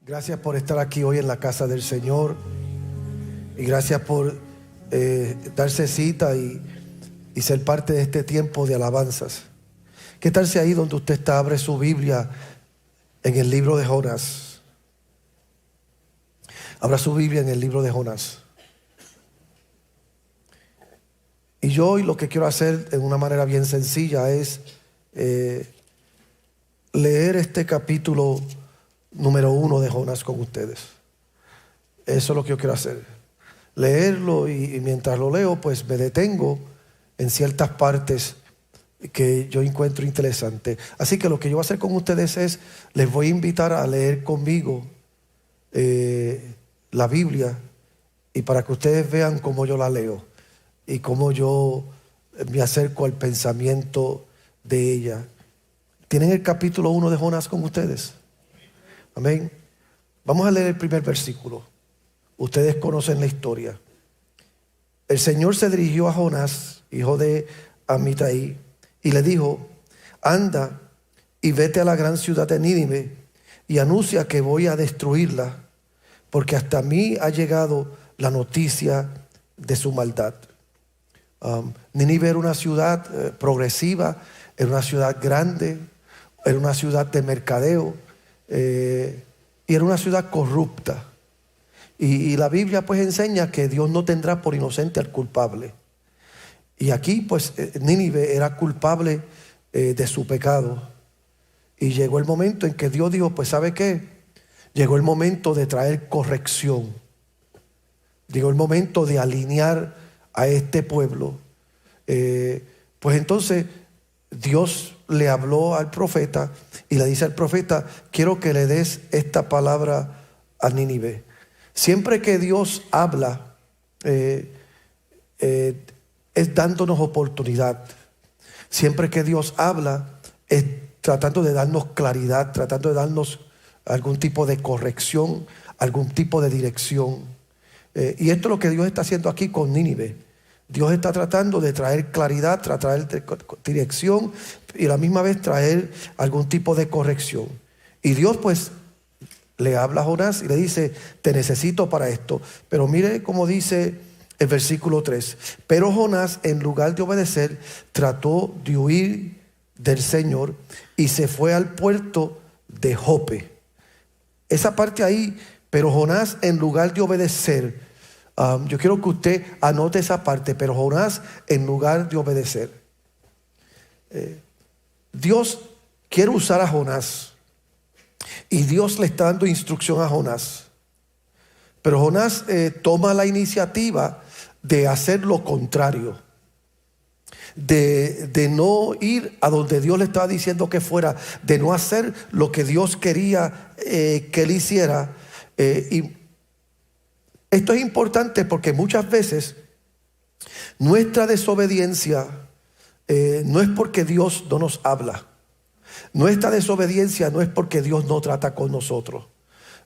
Gracias por estar aquí hoy en la casa del Señor. Y gracias por darse cita y ser parte de este tiempo de alabanzas. ¿Qué tal si ahí donde usted está abre su Biblia en el libro de Jonás? Abra su Biblia en el libro de Jonás. Y yo hoy lo que quiero hacer en una manera bien sencilla es leer este capítulo número 1 de Jonás con ustedes. Eso es lo que yo quiero hacer. Leerlo y mientras lo leo pues me detengo en ciertas partes que yo encuentro interesantes. Así que lo que yo voy a hacer con ustedes es, les voy a invitar a leer conmigo la Biblia, y para que ustedes vean cómo yo la leo y cómo yo me acerco al pensamiento de ella. ¿Tienen el capítulo 1 de Jonás con ustedes? Amén. Vamos a leer el primer versículo. Ustedes conocen la historia. El Señor se dirigió a Jonás, hijo de Amitai, y le dijo: anda y vete a la gran ciudad de Nínive y anuncia que voy a destruirla, porque hasta mí ha llegado la noticia de su maldad. Nínive era una ciudad progresiva, era una ciudad grande, era una ciudad de mercadeo, y era una ciudad corrupta. Y la Biblia pues enseña que Dios no tendrá por inocente al culpable. Y aquí pues Nínive era culpable de su pecado. Y llegó el momento en que Dios dijo: pues ¿sabe qué? Llegó el momento de traer corrección. Llegó el momento de alinear a este pueblo. Pues entonces Dios le habló al profeta y le dice al profeta: quiero que le des esta palabra a Nínive. Siempre que Dios habla, es dándonos oportunidad. Siempre que Dios habla, es tratando de darnos claridad, tratando de darnos algún tipo de corrección, algún tipo de dirección. Y esto es lo que Dios está haciendo aquí con Nínive. Dios está tratando de traer claridad, traer dirección y a la misma vez traer algún tipo de corrección. Y Dios pues le habla a Jonás y le dice: te necesito para esto. Pero mire cómo dice el versículo 3. Pero Jonás, en lugar de obedecer, trató de huir del Señor y se fue al puerto de Jope. Esa parte ahí, pero Jonás, en lugar de obedecer, yo quiero que usted anote esa parte. Pero Jonás, en lugar de obedecer, Dios quiere usar a Jonás. Y Dios le está dando instrucción a Jonás. Pero Jonás toma la iniciativa de hacer lo contrario. De no ir a donde Dios le estaba diciendo que fuera. De no hacer lo que Dios quería que él hiciera. Y esto es importante porque muchas veces nuestra desobediencia no es porque Dios no nos habla. Nuestra desobediencia no es porque Dios no trata con nosotros.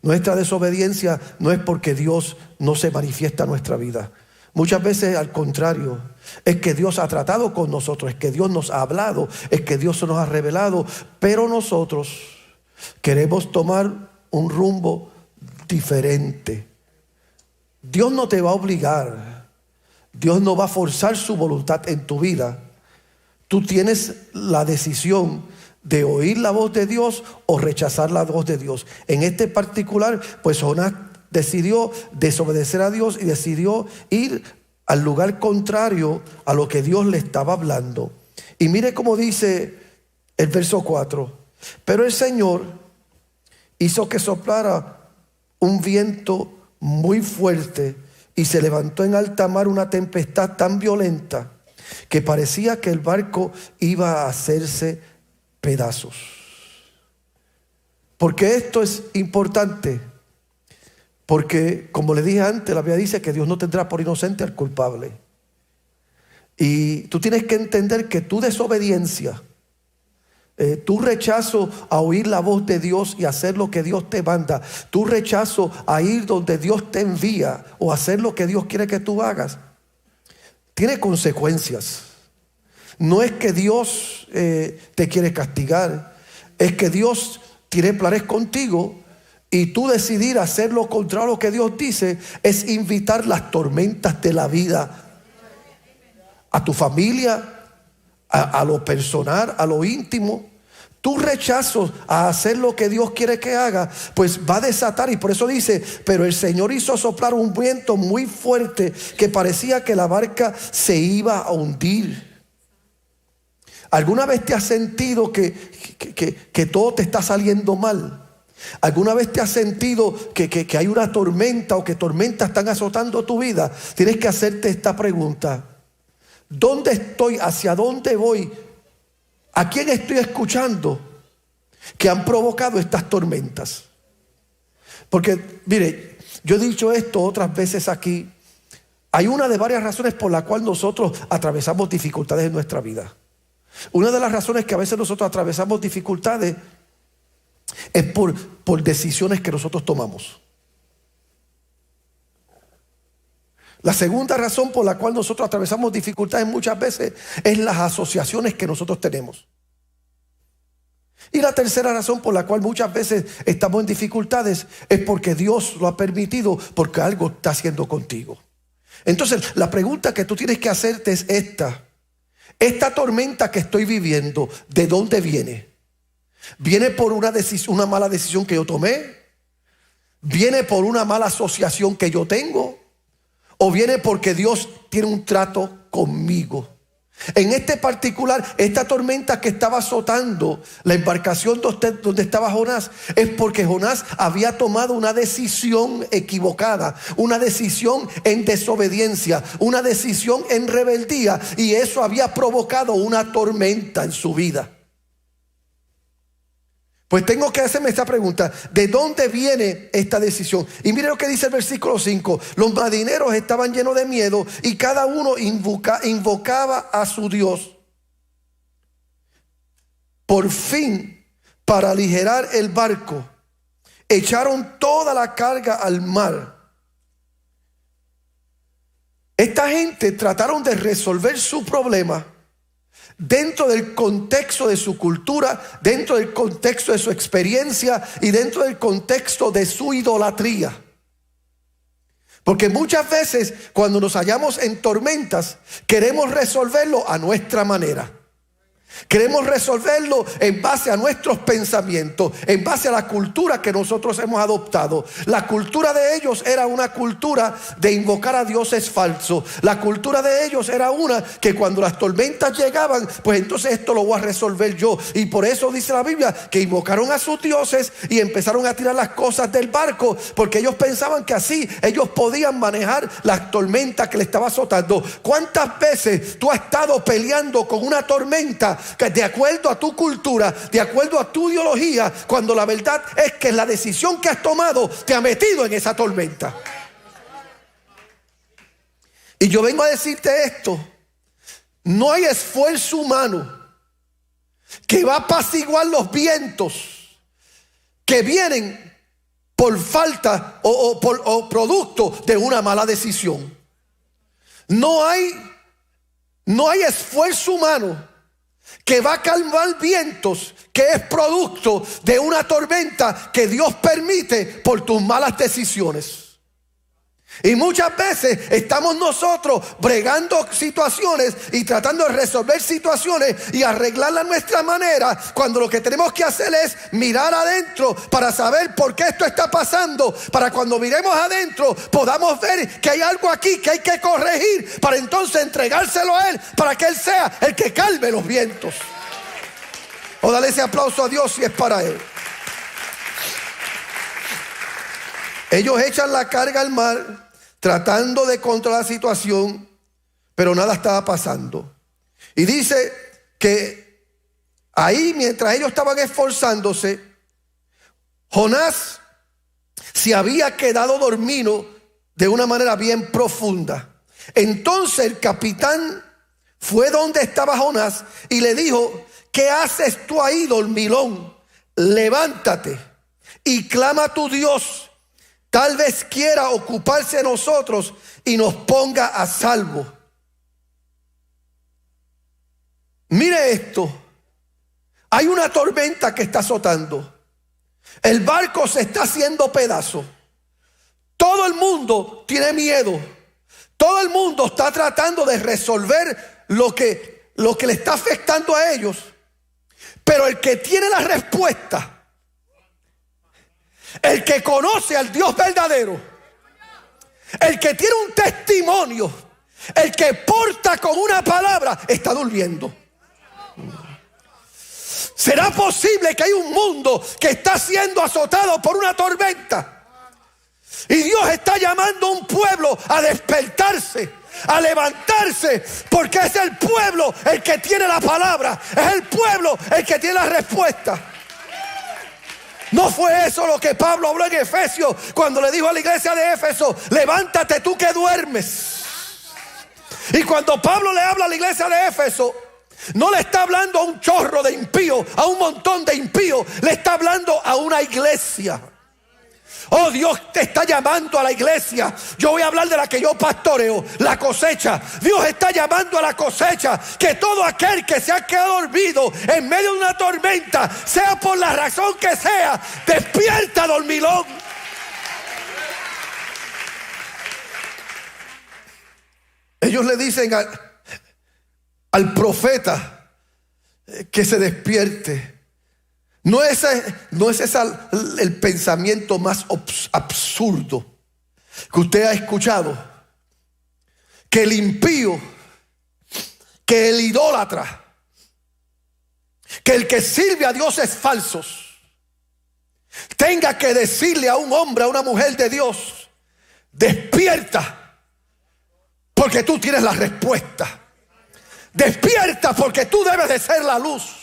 Nuestra desobediencia no es porque Dios no se manifiesta en nuestra vida. Muchas veces al contrario, es que Dios ha tratado con nosotros, es que Dios nos ha hablado, es que Dios se nos ha revelado, pero nosotros queremos tomar un rumbo diferente. Dios no te va a obligar, Dios no va a forzar su voluntad en tu vida. Tú tienes la decisión de oír la voz de Dios o rechazar la voz de Dios. En este particular, pues Jonás decidió desobedecer a Dios y decidió ir al lugar contrario a lo que Dios le estaba hablando. Y mire cómo dice el verso 4. Pero el Señor hizo que soplara un viento muy fuerte y se levantó en alta mar una tempestad tan violenta que parecía que el barco iba a hacerse pedazos. Porque esto es importante, porque como le dije antes, la Biblia dice que Dios no tendrá por inocente al culpable. Y tú tienes que entender que tu desobediencia, tu rechazo a oír la voz de Dios y hacer lo que Dios te manda, tu rechazo a ir donde Dios te envía o hacer lo que Dios quiere que tú hagas, tiene consecuencias. No es que Dios te quiere castigar, es que Dios tiene planes contigo y tú decidir hacer lo contrario a lo que Dios dice, es invitar las tormentas de la vida a tu familia, a lo personal, a lo íntimo. Tu rechazo a hacer lo que Dios quiere que haga, pues va a desatar. Y por eso dice: pero el Señor hizo soplar un viento muy fuerte que parecía que la barca se iba a hundir. ¿Alguna vez te has sentido que todo te está saliendo mal? ¿Alguna vez te has sentido que hay una tormenta o que tormentas están azotando tu vida? Tienes que hacerte esta pregunta: ¿dónde estoy? ¿Hacia dónde voy? ¿A quién estoy escuchando que han provocado estas tormentas? Porque, mire, yo he dicho esto otras veces aquí. Hay una de varias razones por la cual nosotros atravesamos dificultades en nuestra vida. Una de las razones que a veces nosotros atravesamos dificultades es por decisiones que nosotros tomamos. La segunda razón por la cual nosotros atravesamos dificultades muchas veces es las asociaciones que nosotros tenemos. Y la tercera razón por la cual muchas veces estamos en dificultades es porque Dios lo ha permitido, porque algo está haciendo contigo. Entonces, la pregunta que tú tienes que hacerte es esta: esta tormenta que estoy viviendo, ¿de dónde viene? ¿Viene por una mala decisión que yo tomé? ¿Viene por una mala asociación que yo tengo? ¿O viene porque Dios tiene un trato conmigo? En este particular, esta tormenta que estaba azotando la embarcación donde estaba Jonás, es porque Jonás había tomado una decisión equivocada, una decisión en desobediencia, una decisión en rebeldía, y eso había provocado una tormenta en su vida. Pues tengo que hacerme esta pregunta: ¿de dónde viene esta decisión? Y mire lo que dice el versículo 5. Los marineros estaban llenos de miedo y cada uno invocaba a su Dios. Por fin, para aligerar el barco, echaron toda la carga al mar. Esta gente trataron de resolver su problema dentro del contexto de su cultura, dentro del contexto de su experiencia y dentro del contexto de su idolatría. Porque muchas veces cuando nos hallamos en tormentas, queremos resolverlo a nuestra manera. Queremos resolverlo en base a nuestros pensamientos, en base a la cultura que nosotros hemos adoptado. La cultura de ellos era una cultura de invocar a dioses falsos. La cultura de ellos era una que cuando las tormentas llegaban, pues entonces esto lo voy a resolver yo. Y por eso dice la Biblia que invocaron a sus dioses y empezaron a tirar las cosas del barco, porque ellos pensaban que así ellos podían manejar las tormentas que le estaba azotando. ¿Cuántas veces tú has estado peleando con una tormenta que de acuerdo a tu cultura, de acuerdo a tu ideología, cuando la verdad es que la decisión que has tomado te ha metido en esa tormenta? Y yo vengo a decirte esto: no hay esfuerzo humano que va a apaciguar los vientos que vienen por falta o producto de una mala decisión. No hay esfuerzo humano que va a calmar vientos que es producto de una tormenta que Dios permite por tus malas decisiones. Y muchas veces estamos nosotros bregando situaciones y tratando de resolver situaciones y arreglarla a nuestra manera, cuando lo que tenemos que hacer es mirar adentro para saber por qué esto está pasando, para cuando miremos adentro podamos ver que hay algo aquí que hay que corregir, para entonces entregárselo a Él, para que Él sea el que calme los vientos. O dale ese aplauso a Dios si es para Él. Ellos echan la carga al mar tratando de controlar la situación, pero nada estaba pasando. Y dice que ahí, mientras ellos estaban esforzándose, Jonás se había quedado dormido de una manera bien profunda. Entonces el capitán fue donde estaba Jonás y le dijo: ¿qué haces tú ahí, dormilón? Levántate y clama a tu Dios. Tal vez quiera ocuparse de nosotros y nos ponga a salvo. Mire esto. Hay una tormenta que está azotando. El barco se está haciendo pedazos. Todo el mundo tiene miedo. Todo el mundo está tratando de resolver lo que le está afectando a ellos. Pero el que tiene la respuesta, el que conoce al Dios verdadero, el que tiene un testimonio, el que porta con una palabra, está durmiendo. ¿Será posible que hay un mundo que está siendo azotado por una tormenta? Y Dios está llamando a un pueblo a despertarse, a levantarse, porque es el pueblo el que tiene la palabra, es el pueblo el que tiene la respuesta. ¿No fue eso lo que Pablo habló en Efesios cuando le dijo a la iglesia de Éfeso: levántate tú que duermes? Y cuando Pablo le habla a la iglesia de Éfeso, no le está hablando a un chorro de impíos, a un montón de impíos, le está hablando a una iglesia. Oh, Dios te está llamando a la iglesia. Yo voy a hablar de la que yo pastoreo, la cosecha. Dios está llamando a la cosecha, que todo aquel que se ha quedado dormido en medio de una tormenta, sea por la razón que sea, despierta, dormilón. Ellos le dicen al profeta que se despierte. No es el pensamiento más absurdo que usted ha escuchado: que el impío, que el idólatra, que el que sirve a dioses falsos tenga que decirle a un hombre, a una mujer de Dios: despierta, porque tú tienes la respuesta. Despierta, porque tú debes de ser la luz.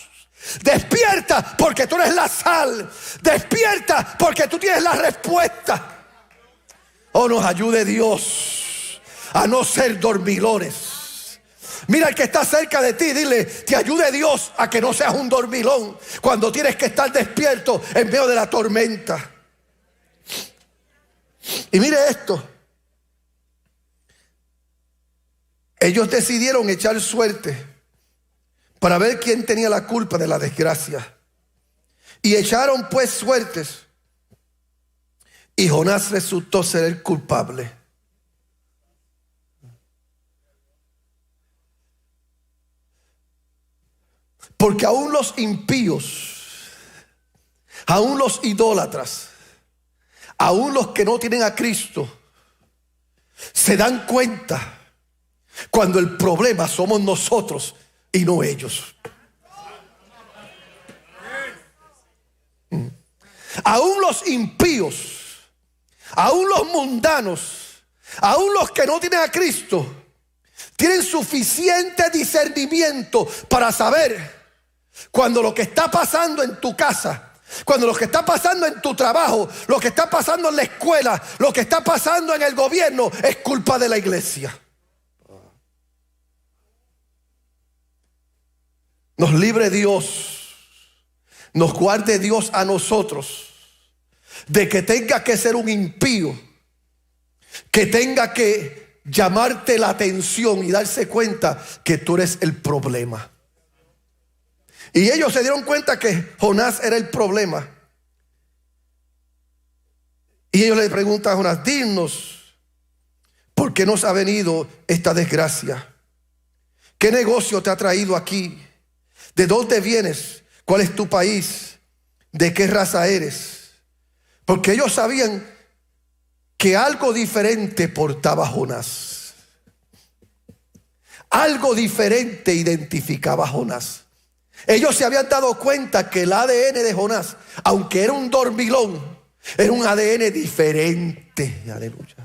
Despierta, porque tú eres la sal. Despierta, porque tú tienes la respuesta. Oh, nos ayude Dios a no ser dormilones. Mira al que está cerca de ti, dile: te ayude Dios a que no seas un dormilón cuando tienes que estar despierto en medio de la tormenta. Y mire esto: ellos decidieron echar suerte para ver quién tenía la culpa de la desgracia. Y echaron pues suertes, y Jonás resultó ser el culpable. Porque aún los impíos, aún los idólatras, aún los que no tienen a Cristo, se dan cuenta cuando el problema somos nosotros y no ellos. Aún los impíos, aún los mundanos, aún los que no tienen a Cristo, tienen suficiente discernimiento para saber cuando lo que está pasando en tu casa, cuando lo que está pasando en tu trabajo, lo que está pasando en la escuela, lo que está pasando en el gobierno, es culpa de la iglesia. Nos libre Dios, nos guarde Dios a nosotros de que tenga que ser un impío, que tenga que llamarte la atención y darse cuenta que tú eres el problema. Y ellos se dieron cuenta que Jonás era el problema. Y ellos le preguntan a Jonás: dinos, ¿por qué nos ha venido esta desgracia? ¿Qué negocio te ha traído aquí? ¿De dónde vienes? ¿Cuál es tu país? ¿De qué raza eres? Porque ellos sabían que algo diferente portaba Jonás. Algo diferente identificaba a Jonás. Ellos se habían dado cuenta que el ADN de Jonás, aunque era un dormilón, era un ADN diferente. Aleluya.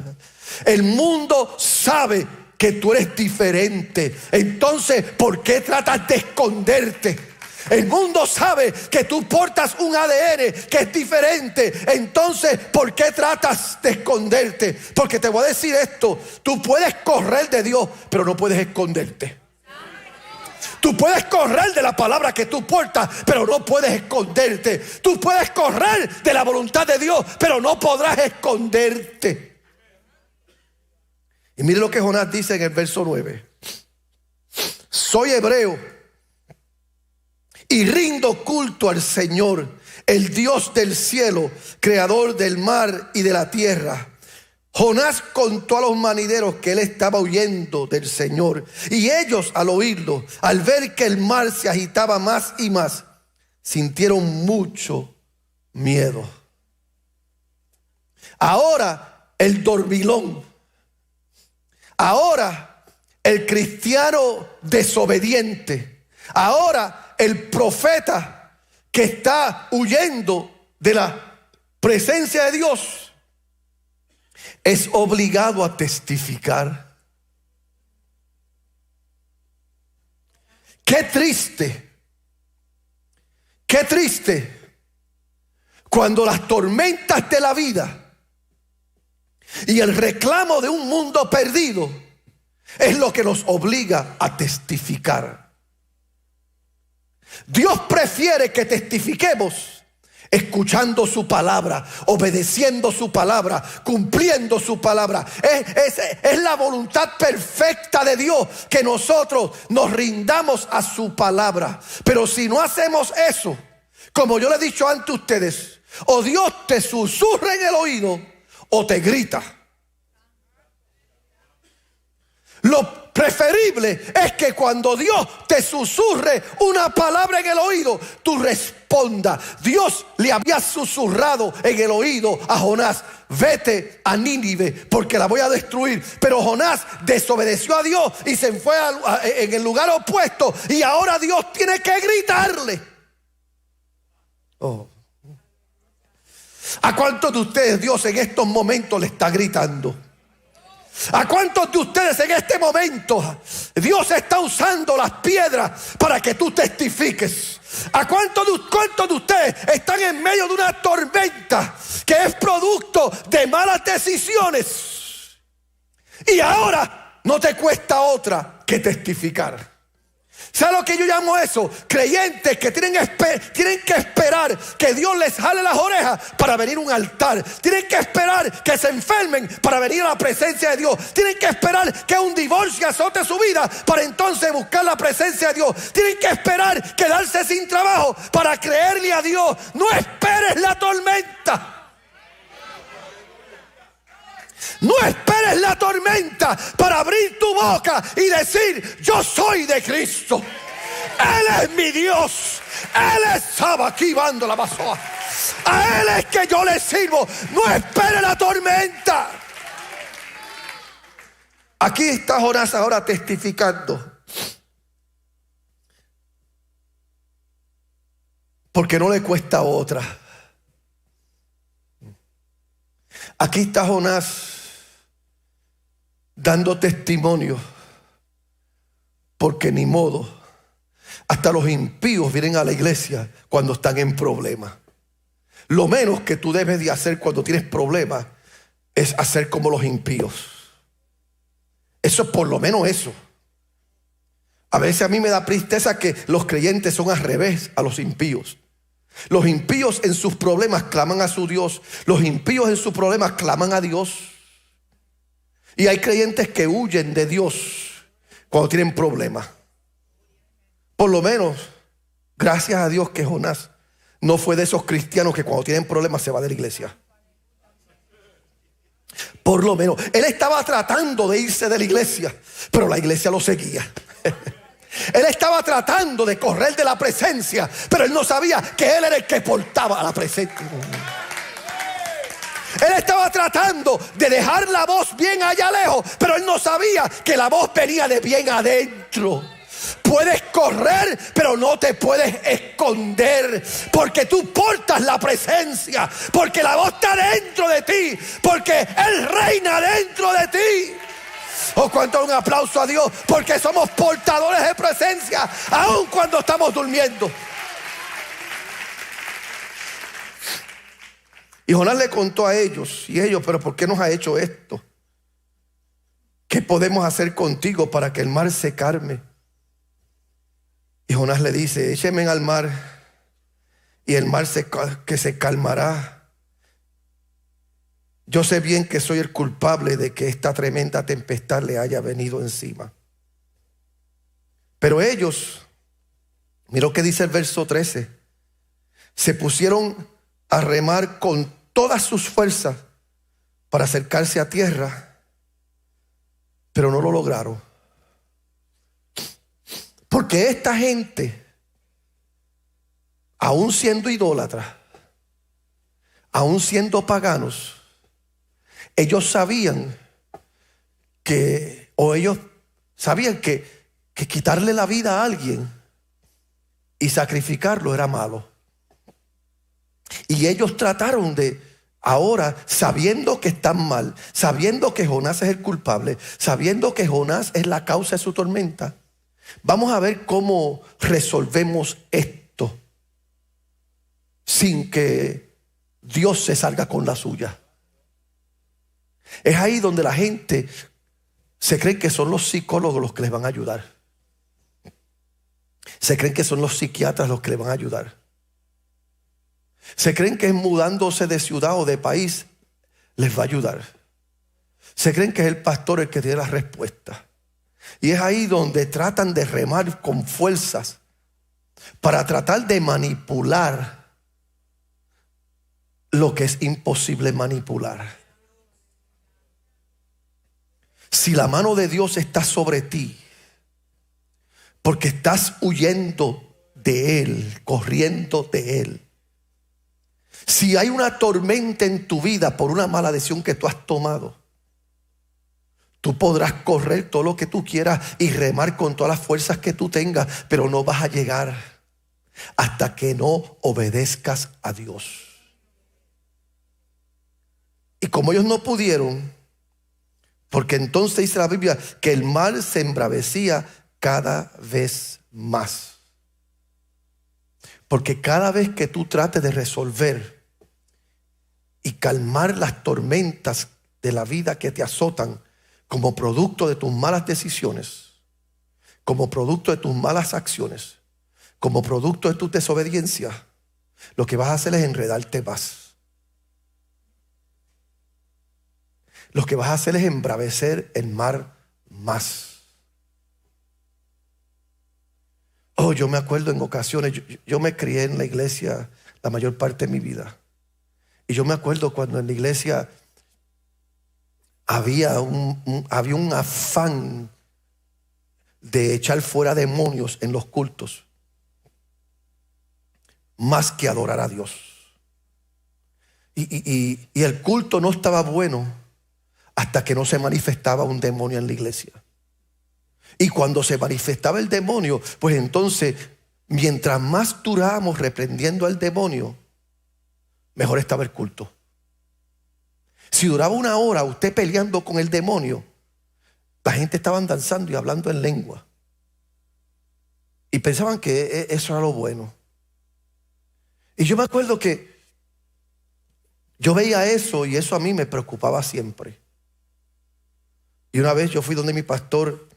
El mundo sabe que tú eres diferente. Entonces, ¿por qué tratas de esconderte? El mundo sabe que tú portas un ADN que es diferente. Entonces, ¿por qué tratas de esconderte? Porque te voy a decir esto: tú puedes correr de Dios, pero no puedes esconderte. Tú puedes correr de la palabra que tú portas, pero no puedes esconderte. Tú puedes correr de la voluntad de Dios, pero no podrás esconderte. Y mire lo que Jonás dice en el verso 9: soy hebreo y rindo culto al Señor, el Dios del cielo, creador del mar y de la tierra. Jonás contó a los marineros que él estaba huyendo del Señor. Y ellos, al oírlo, al ver que el mar se agitaba más y más, sintieron mucho miedo. Ahora el dormilón, ahora el cristiano desobediente, ahora el profeta que está huyendo de la presencia de Dios, es obligado a testificar. Qué triste cuando las tormentas de la vida y el reclamo de un mundo perdido es lo que nos obliga a testificar. Dios prefiere que testifiquemos escuchando su palabra, obedeciendo su palabra, cumpliendo su palabra. Es la voluntad perfecta de Dios que nosotros nos rindamos a su palabra. Pero si no hacemos eso, como yo le he dicho antes a ustedes, o Dios te susurra en el oído o te grita. Lo preferible es que cuando Dios te susurre una palabra en el oído, tú respondas. Dios le había susurrado en el oído a Jonás: vete a Nínive porque la voy a destruir. Pero Jonás desobedeció a Dios y se fue en el lugar opuesto. Y ahora Dios tiene que gritarle. Oh. ¿A cuántos de ustedes Dios en estos momentos le está gritando? ¿A cuántos de ustedes en este momento Dios está usando las piedras para que tú testifiques? ¿A cuántos de ustedes están en medio de una tormenta que es producto de malas decisiones? Y ahora no te cuesta otra que testificar. ¿Sabe lo que yo llamo eso? Creyentes que tienen que esperar que Dios les jale las orejas para venir a un altar. Tienen que esperar que se enfermen para venir a la presencia de Dios. Tienen que esperar que un divorcio azote su vida para entonces buscar la presencia de Dios. Tienen que esperar quedarse sin trabajo para creerle a Dios. No esperes la tormenta. No esperes la tormenta para abrir tu boca y decir: yo soy de Cristo. Él es mi Dios. Él estaba aquí bando la basoa. A Él es que yo le sirvo. No esperes la tormenta. Aquí está Jonás ahora testificando, porque no le cuesta otra. Aquí está Jonás dando testimonio, porque ni modo. Hasta los impíos vienen a la iglesia cuando están en problemas. Lo menos que tú debes de hacer cuando tienes problemas es hacer como los impíos. Eso es por lo menos eso. A veces a mí me da tristeza que los creyentes son al revés a los impíos. Los impíos en sus problemas claman a su Dios. Los impíos en sus problemas claman a Dios. Y hay creyentes que huyen de Dios cuando tienen problemas. Por lo menos, gracias a Dios que Jonás no fue de esos cristianos que cuando tienen problemas se va de la iglesia. Por lo menos, él estaba tratando de irse de la iglesia, pero la iglesia lo seguía. Él estaba tratando de correr de la presencia, pero él no sabía que él era el que portaba a la presencia. Él estaba tratando de dejar la voz bien allá lejos, pero él no sabía que la voz venía de bien adentro. Puedes correr, pero no te puedes esconder, porque tú portas la presencia, porque la voz está dentro de ti, porque Él reina dentro de ti. O cuánto un aplauso a Dios, porque somos portadores de presencia, aun cuando estamos durmiendo. Y Jonás le contó a ellos, y ellos: pero ¿por qué nos ha hecho esto? ¿Qué podemos hacer contigo para que el mar se calme? Y Jonás le dice: échenme al mar, y el mar se calmará. Yo sé bien que soy el culpable de que esta tremenda tempestad le haya venido encima. Pero ellos, mira lo que dice el verso 13: se pusieron a remar con todas sus fuerzas para acercarse a tierra, pero no lo lograron. Porque esta gente, aún siendo idólatras, aún siendo paganos, ellos sabían que quitarle la vida a alguien y sacrificarlo era malo. Y ellos trataron de, ahora, sabiendo que están mal, sabiendo que Jonás es el culpable, sabiendo que Jonás es la causa de su tormenta, vamos a ver cómo resolvemos esto sin que Dios se salga con la suya. Es ahí donde la gente se cree que son los psicólogos los que les van a ayudar. Se creen que son los psiquiatras los que les van a ayudar. Se creen que es mudándose de ciudad o de país les va a ayudar. Se creen que es el pastor el que tiene la respuesta. Y es ahí donde tratan de remar con fuerzas para tratar de manipular lo que es imposible manipular. Si la mano de Dios está sobre ti, porque estás huyendo de Él, corriendo de Él. Si hay una tormenta en tu vida por una mala decisión que tú has tomado, tú podrás correr todo lo que tú quieras y remar con todas las fuerzas que tú tengas, pero no vas a llegar hasta que no obedezcas a Dios. Y como ellos no pudieron, porque entonces dice la Biblia que el mar se embravecía cada vez más. Porque cada vez que tú trates de resolver y calmar las tormentas de la vida que te azotan como producto de tus malas decisiones, como producto de tus malas acciones, como producto de tu desobediencia, lo que vas a hacer es enredarte más. Lo que vas a hacer es embravecer el mar más. Oh, yo me acuerdo en ocasiones, yo me crié en la iglesia la mayor parte de mi vida. Y yo me acuerdo cuando en la iglesia había un afán de echar fuera demonios en los cultos, más que adorar a Dios. Y el culto no estaba bueno hasta que no se manifestaba un demonio en la iglesia. Y cuando se manifestaba el demonio, pues entonces, mientras más durábamos reprendiendo al demonio, mejor estaba el culto. Si duraba una hora usted peleando con el demonio, la gente estaba danzando y hablando en lengua. Y pensaban que eso era lo bueno. Y yo me acuerdo que yo veía eso y eso a mí me preocupaba siempre. Y una vez yo fui donde mi pastor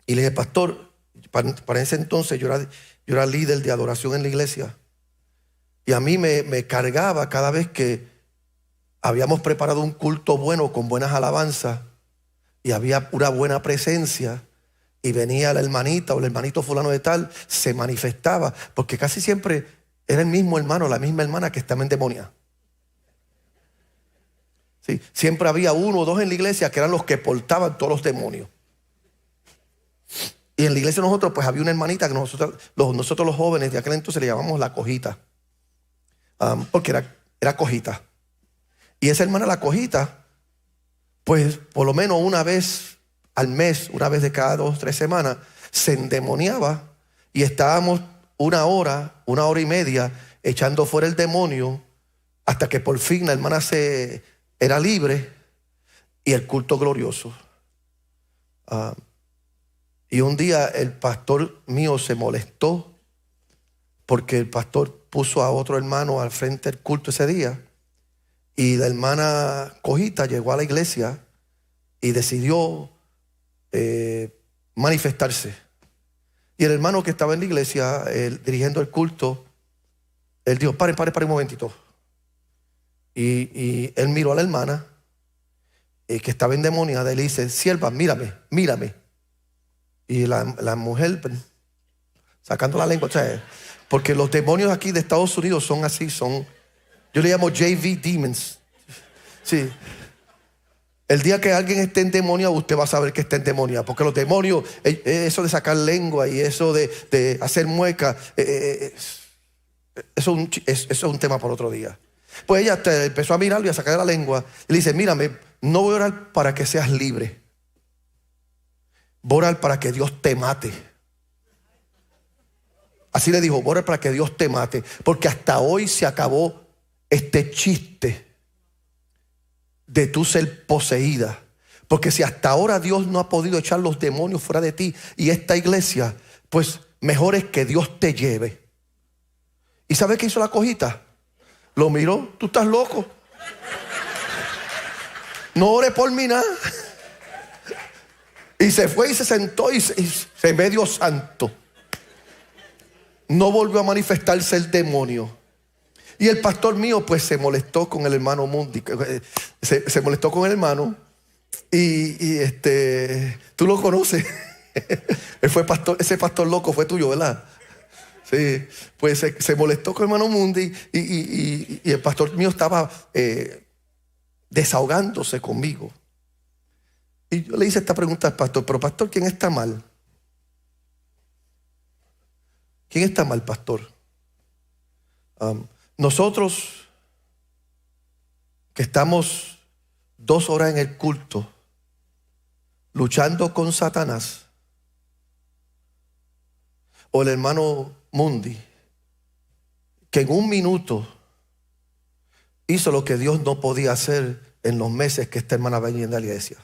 y le dije, pastor, para ese entonces yo era líder de adoración en la iglesia. Y a mí me cargaba cada vez que habíamos preparado un culto bueno con buenas alabanzas y había una buena presencia y venía la hermanita o el hermanito fulano de tal, se manifestaba, porque casi siempre era el mismo hermano, la misma hermana que estaba endemoniada. Sí, siempre había uno o dos en la iglesia que eran los que portaban todos los demonios. Y en la iglesia nosotros pues había una hermanita que nosotros los jóvenes de aquel entonces le llamamos la cojita, porque era cojita. Y esa hermana, la cojita, pues por lo menos una vez al mes, una vez de cada 2 o 3 semanas, se endemoniaba y estábamos una hora y media echando fuera el demonio hasta que por fin la hermana era libre y el culto glorioso. Y un día el pastor mío se molestó porque el pastor puso a otro hermano al frente del culto ese día. Y la hermana cojita llegó a la iglesia y decidió manifestarse. Y el hermano que estaba en la iglesia dirigiendo el culto, él dijo, pare un momentito. Y él miró a la hermana que estaba endemoniada y le dice, sierva, mírame. Y la mujer, sacando la lengua, o sea, Porque los demonios aquí de Estados Unidos son así, yo le llamo JV Demons. Sí. El día que alguien esté endemoniado, usted va a saber que está endemoniado. Porque los demonios, eso de sacar lengua y eso de hacer muecas, eso es un tema para otro día. Pues ella empezó a mirarlo y a sacar la lengua. Y le dice, mírame, no voy a orar para que seas libre. Voy a orar para que Dios te mate. Así le dijo, voy a orar para que Dios te mate. Porque hasta hoy se acabó este chiste de tú ser poseída. Porque si hasta ahora Dios no ha podido echar los demonios fuera de ti y esta iglesia, pues mejor es que Dios te lleve. ¿Y sabe qué hizo la cojita? Lo miró, tú estás loco. No ore por mí nada. Y se fue y se sentó y se medio santo. No volvió a manifestarse el demonio. Y el pastor mío pues se molestó con el hermano Mundi. Se molestó con el hermano. Y tú lo conoces. Él fue pastor, ese pastor loco fue tuyo, ¿verdad? Sí, pues se molestó con el hermano Mundi y el pastor mío estaba desahogándose conmigo. Y yo le hice esta pregunta al pastor, pero pastor, ¿quién está mal? ¿Quién está mal, pastor? Nosotros que estamos 2 horas en el culto luchando con Satanás, o el hermano Mundi, que en 1 minuto hizo lo que Dios no podía hacer en los meses que esta hermana venía a la iglesia.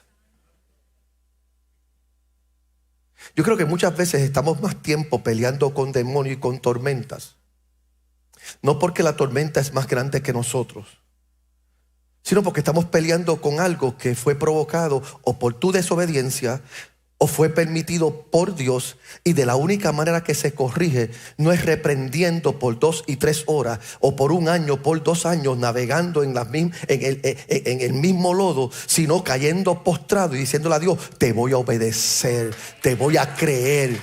Yo creo que muchas veces estamos más tiempo peleando con demonios y con tormentas, no porque la tormenta es más grande que nosotros, sino porque estamos peleando con algo que fue provocado o por tu desobediencia o fue permitido por Dios, y de la única manera que se corrige no es reprendiendo por 2 y 3 horas o por 1 año, por 2 años navegando en el mismo lodo, sino cayendo postrado y diciéndole a Dios, te voy a obedecer, te voy a creer.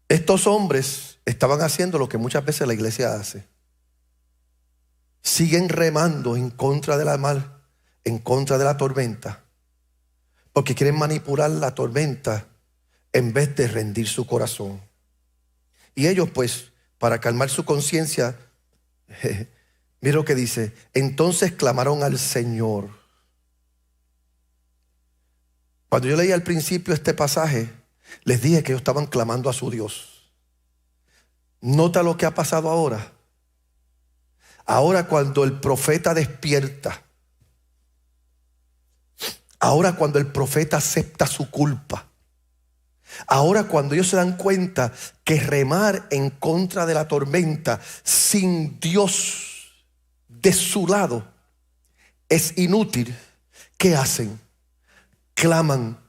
Estos hombres estaban haciendo lo que muchas veces la iglesia hace. Siguen remando en contra de la mar, en contra de la tormenta, porque quieren manipular la tormenta en vez de rendir su corazón. Y ellos pues, para calmar su conciencia, mira lo que dice, entonces clamaron al Señor. Cuando yo leí al principio este pasaje, les dije que ellos estaban clamando a su Dios. Nota lo que ha pasado ahora. Ahora cuando el profeta despierta, ahora cuando el profeta acepta su culpa, ahora cuando ellos se dan cuenta que remar en contra de la tormenta sin Dios de su lado es inútil, ¿qué hacen? Claman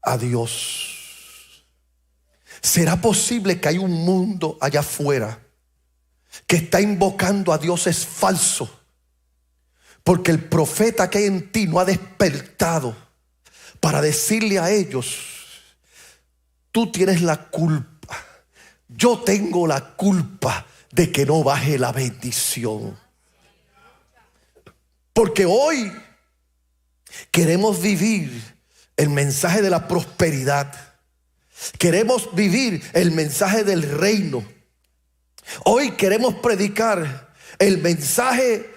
a Dios. ¿Será posible que hay un mundo allá afuera que está invocando a dioses falsos? Porque el profeta que hay en ti no ha despertado para decirle a ellos, tú tienes la culpa, yo tengo la culpa de que no baje la bendición. Porque hoy queremos vivir el mensaje de la prosperidad, queremos vivir el mensaje del reino. Hoy queremos predicar el mensaje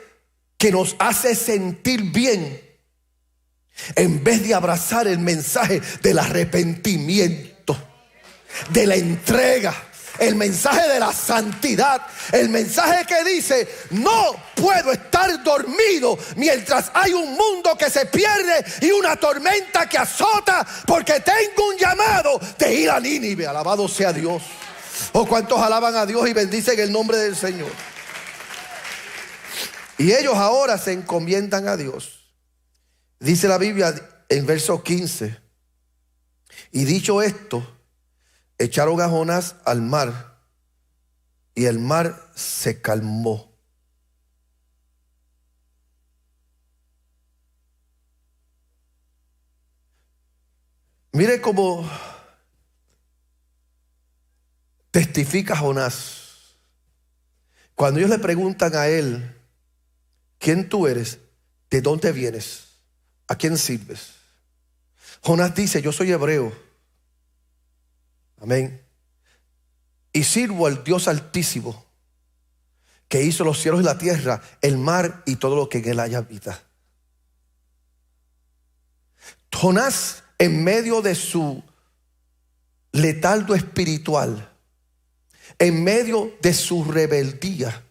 que nos hace sentir bien, en vez de abrazar el mensaje del arrepentimiento, de la entrega, el mensaje de la santidad, el mensaje que dice, no puedo estar dormido mientras hay un mundo que se pierde y una tormenta que azota, porque tengo un llamado de ir a Nínive. Alabado sea Dios. ¿O cuántos alaban a Dios y bendicen el nombre del Señor? Y ellos ahora se encomiendan a Dios. Dice la Biblia en verso 15, y dicho esto, echaron a Jonás al mar y el mar se calmó. Mire cómo testifica Jonás. Cuando ellos le preguntan a él, ¿quién tú eres? ¿De dónde vienes? ¿A quién sirves? Jonás dice, yo soy hebreo. Amén. Y sirvo al Dios Altísimo, que hizo los cielos y la tierra, el mar y todo lo que en él haya vida. Jonás, en medio de su letargo espiritual, en medio de su rebeldía,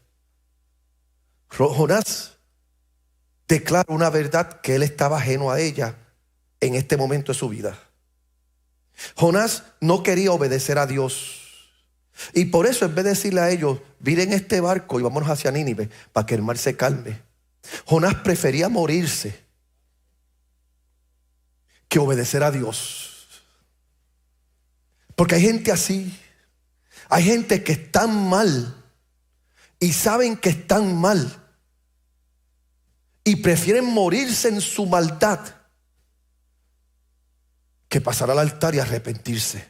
Jonás declara una verdad que él estaba ajeno a ella en este momento de su vida. Jonás no quería obedecer a Dios. Y por eso, en vez de decirle a ellos, miren este barco y vámonos hacia Nínive para que el mar se calme, Jonás prefería morirse que obedecer a Dios. Porque hay gente así. Hay gente que están mal y saben que están mal y prefieren morirse en su maldad que pasar al altar y arrepentirse,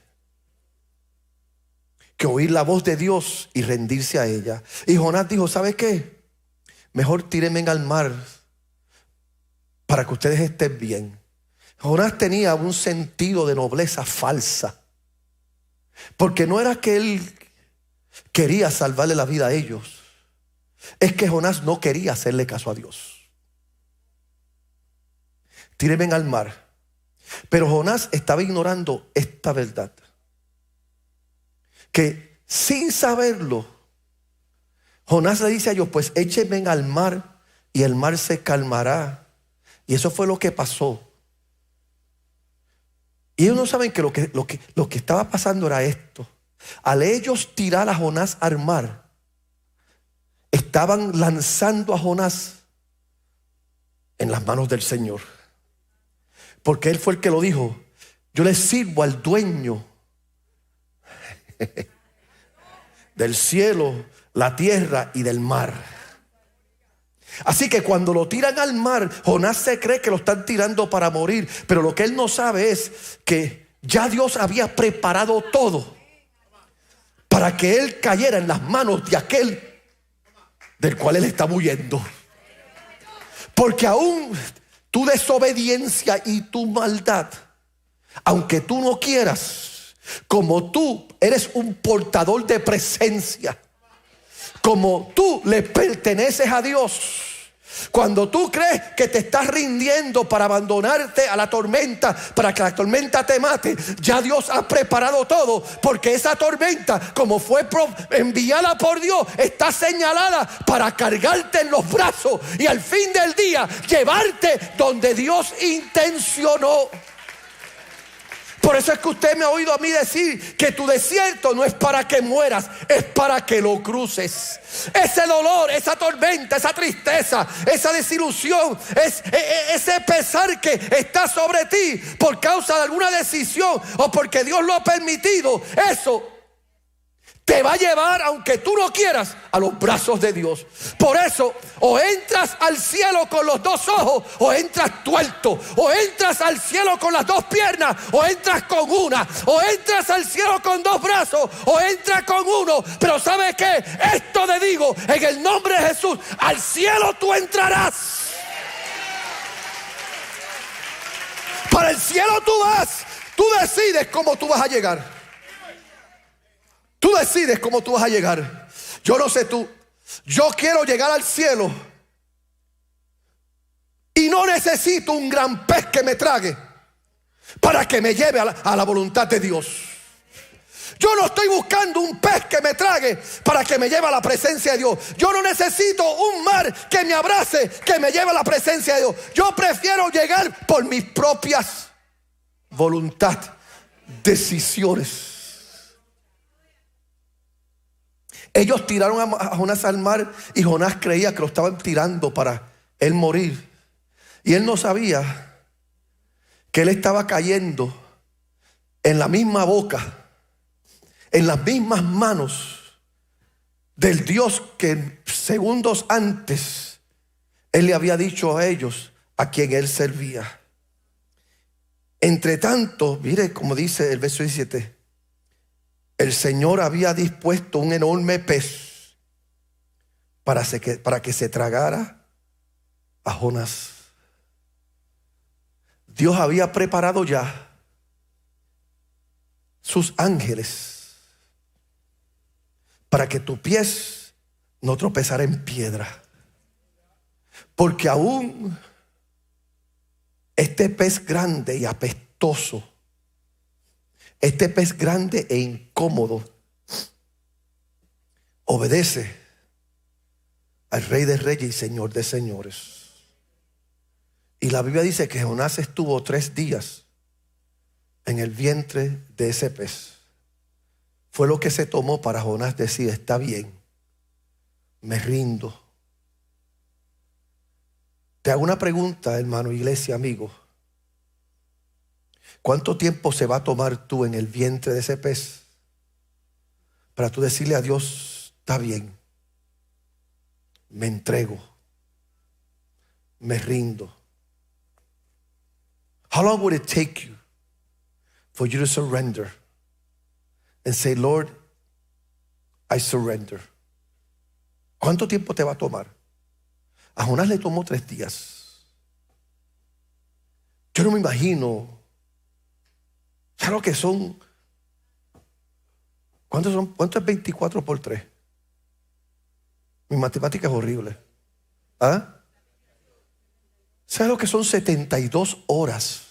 que oír la voz de Dios y rendirse a ella. Y Jonás dijo, ¿sabe qué? Mejor tírenme al mar para que ustedes estén bien. Jonás tenía un sentido de nobleza falsa, porque no era que él quería salvarle la vida a ellos, es que Jonás no quería hacerle caso a Dios. Tírenme al mar. Pero Jonás estaba ignorando esta verdad, que sin saberlo, Jonás le dice a ellos, pues échenme al mar y el mar se calmará. Y eso fue lo que pasó. Y ellos no saben que lo que estaba pasando era esto. Al ellos tirar a Jonás al mar, estaban lanzando a Jonás en las manos del Señor. Porque él fue el que lo dijo. Yo le sirvo al dueño del cielo, la tierra y del mar. Así que cuando lo tiran al mar, Jonás se cree que lo están tirando para morir. Pero lo que él no sabe es que ya Dios había preparado todo para que él cayera en las manos de aquel del cual él está huyendo. Porque aún tu desobediencia y tu maldad, aunque tú no quieras, como tú eres un portador de presencia, como tú le perteneces a Dios, cuando tú crees que te estás rindiendo para abandonarte a la tormenta, para que la tormenta te mate, ya Dios ha preparado todo, porque esa tormenta, como fue enviada por Dios, está señalada para cargarte en los brazos y al fin del día llevarte donde Dios intencionó. Por eso es que usted me ha oído a mí decir que tu desierto no es para que mueras, es para que lo cruces. Ese dolor, esa tormenta, esa tristeza, esa desilusión, ese pesar que está sobre ti por causa de alguna decisión o porque Dios lo ha permitido, eso te va a llevar, aunque tú no quieras, a los brazos de Dios. Por eso, o entras al cielo con los dos ojos, o entras tuerto. O entras al cielo con las dos piernas, o entras con una. O entras al cielo con dos brazos, o entras con uno. Pero ¿sabes qué? Esto te digo, en el nombre de Jesús, al cielo tú entrarás. Para el cielo tú vas. Tú decides cómo tú vas a llegar. Tú decides cómo tú vas a llegar. Yo no sé tú. Yo quiero llegar al cielo y no necesito un gran pez que me trague para que me lleve a la voluntad de Dios. Yo no estoy buscando un pez que me trague para que me lleve a la presencia de Dios. Yo no necesito un mar que me abrace, que me lleve a la presencia de Dios. Yo prefiero llegar por mis propias voluntad, decisiones. Ellos tiraron a Jonás al mar y Jonás creía que lo estaban tirando para él morir. Y él no sabía que él estaba cayendo en la misma boca, en las mismas manos del Dios que segundos antes él le había dicho a ellos a quien él servía. Entre tanto, mire como dice el verso 17, el Señor había dispuesto un enorme pez para que se tragara a Jonás. Dios había preparado ya sus ángeles para que tu pies no tropezara en piedra. Porque aún este pez grande y apestoso, este pez grande e incómodo, obedece al Rey de Reyes y Señor de Señores. Y la Biblia dice que Jonás estuvo 3 días en el vientre de ese pez. Fue lo que se tomó para Jonás decir: está bien, me rindo. Te hago una pregunta, hermano, iglesia, amigo. ¿Cuánto tiempo se va a tomar tú en el vientre de ese pez para tú decirle a Dios: está bien, me entrego, me rindo? How long would it take you for you to surrender and say, Lord, I surrender? ¿Cuánto tiempo te va a tomar? A Jonás le tomó 3 días. Yo no me imagino. ¿Sabes lo que son? ¿Cuánto son? ¿Cuánto es 24 por 3? Mi matemática es horrible. ¿Ah? ¿Sabes lo que son 72 horas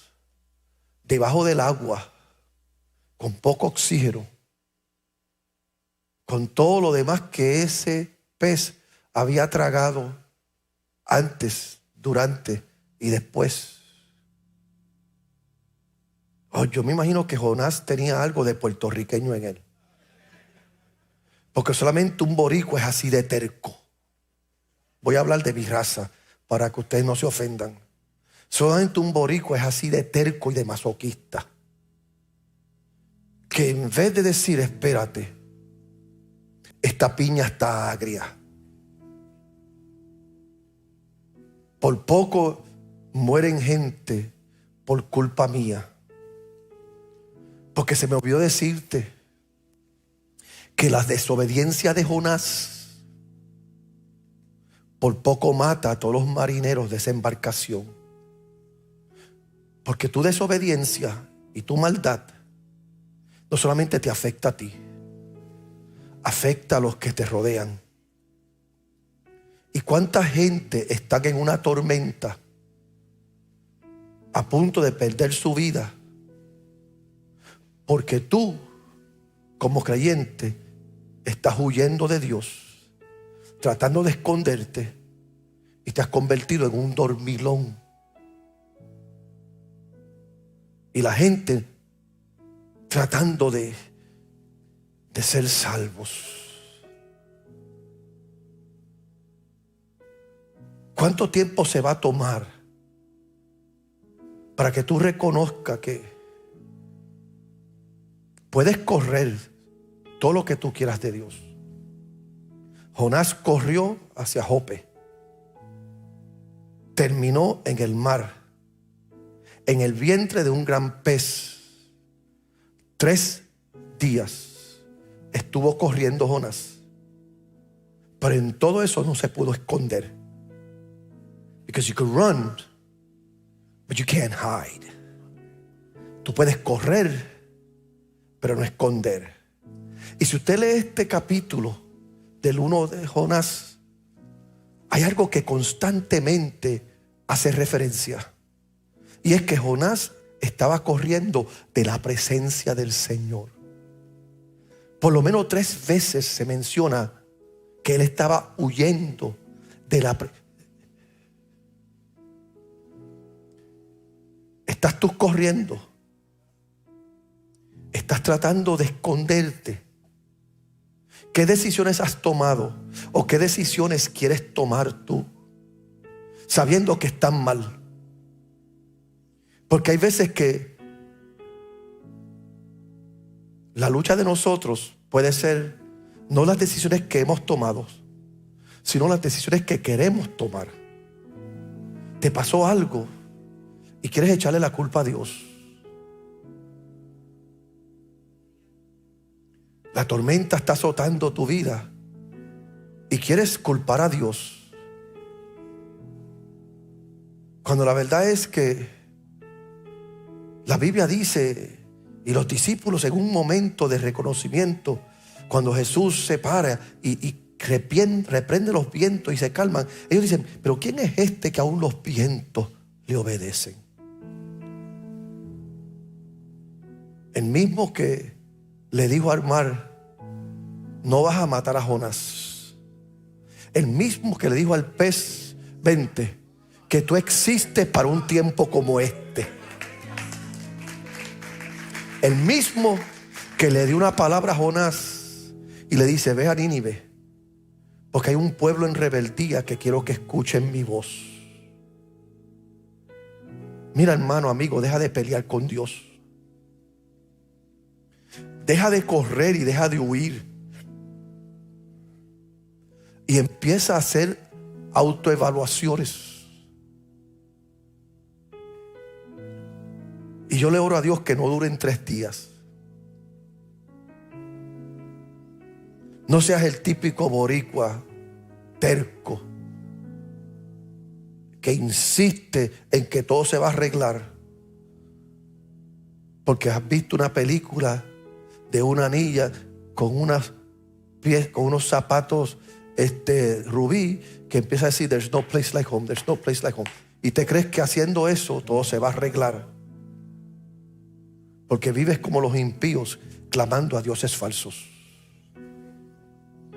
debajo del agua, con poco oxígeno, con todo lo demás que ese pez había tragado antes, durante y después? Oh, yo me imagino que Jonás tenía algo de puertorriqueño en él, porque solamente un boricua es así de terco. Voy a hablar de mi raza para que ustedes no se ofendan. Solamente un boricua es así de terco y de masoquista, que en vez de decir: espérate, esta piña está agria, por poco mueren gente por culpa mía, porque se me olvidó decirte que la desobediencia de Jonás por poco mata a todos los marineros de esa embarcación. Porque tu desobediencia y tu maldad no solamente te afecta a ti, afecta a los que te rodean. ¿Y cuánta gente está en una tormenta, a punto de perder su vida, porque tú, como creyente, estás huyendo de Dios, tratando de esconderte, y te has convertido en un dormilón? Y la gente tratando de ser salvos. ¿Cuánto tiempo se va a tomar para que tú reconozcas que puedes correr todo lo que tú quieras de Dios? Jonás corrió hacia Jope, terminó en el mar, en el vientre de un gran pez. 3 días estuvo corriendo Jonás, pero en todo eso no se pudo esconder. Because you can run, but you can't hide. Tú puedes correr, pero no esconder. Y si usted lee este capítulo del 1 de Jonás, hay algo que constantemente hace referencia, y es que Jonás estaba corriendo de la presencia del Señor. Por lo menos 3 veces se menciona que él estaba huyendo de la presencia. ¿Estás tú corriendo? ¿Estás tratando de esconderte? ¿Qué decisiones has tomado? ¿O qué decisiones quieres tomar tú, sabiendo que están mal? Porque hay veces que la lucha de nosotros puede ser no las decisiones que hemos tomado, sino las decisiones que queremos tomar. Te pasó algo y quieres echarle la culpa a Dios. La tormenta está azotando tu vida y quieres culpar a Dios, cuando la verdad es que la Biblia dice, y los discípulos en un momento de reconocimiento, cuando Jesús se para y reprende los vientos y se calman, ellos dicen, pero ¿quién es este que aún los vientos le obedecen? El mismo que le dijo al mar, no vas a matar a Jonás. El mismo que le dijo al pez, vente, que tú existes para un tiempo como este. El mismo que le dio una palabra a Jonás y le dice, ve a Nínive, porque hay un pueblo en rebeldía que quiero que escuchen mi voz. Mira, hermano, amigo, deja de pelear con Dios. Deja de correr y deja de huir. Y empieza a hacer autoevaluaciones. Y yo le oro a Dios que no duren 3 días. No seas el típico boricua terco que insiste en que todo se va a arreglar porque has visto una película de una niña con unos zapatos rubí, que empieza a decir, there's no place like home, there's no place like home. Y te crees que haciendo eso todo se va a arreglar, porque vives como los impíos clamando a dioses falsos.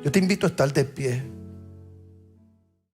Yo te invito a estar de pie.